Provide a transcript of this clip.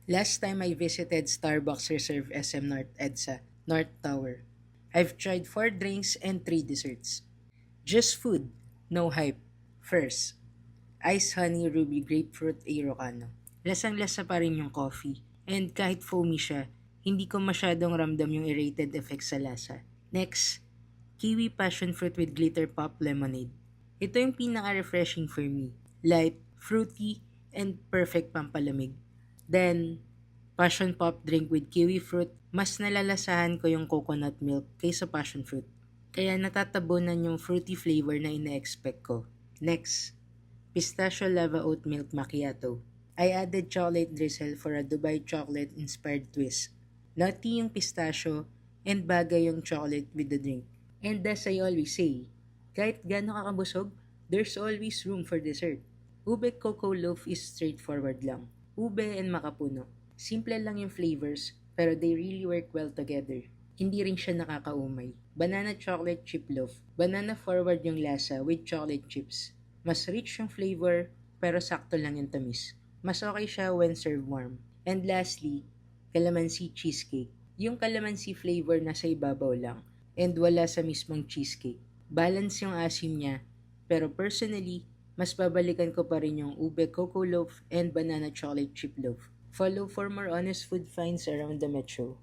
Last time I visited Starbucks Reserve SM North EDSA, North Tower. I've tried 4 drinks and 3 desserts. Just food, no hype. First, Ice Honey Ruby Grapefruit Aerocano. Lasang-lasa pa rin yung coffee. And kahit foamy siya, hindi ko masyadong ramdam yung aerated effects sa lasa. Next, Kiwi Passion Fruit with Glitter Pop Lemonade. Ito yung pinaka-refreshing for me. Light, fruity, and perfect pampalamig. Then, passion pop drink with kiwi fruit, mas nalalasahan ko yung coconut milk kaysa passion fruit. Kaya natatabunan yung fruity flavor na ina-expect ko. Next, pistachio lava oat milk macchiato. I added chocolate drizzle for a Dubai chocolate inspired twist. Nutty yung pistachio and bagay yung chocolate with the drink. And as I always say, kahit gaano kakabusog, there's always room for dessert. Ube cocoa loaf is straightforward lang. Ube and makapuno. Simple lang yung flavors, pero they really work well together. Hindi rin siya nakakaumay. Banana chocolate chip loaf. Banana forward yung lasa with chocolate chips. Mas rich yung flavor, pero sakto lang yung tamis. Mas okay siya when served warm. And lastly, calamansi cheesecake. Yung calamansi flavor nasa ibabaw lang and wala sa mismong cheesecake. Balance yung asim niya, pero personally, mas babalikan ko pa rin yung ube cocoa loaf and banana chocolate chip loaf. Follow for more honest food finds around the metro.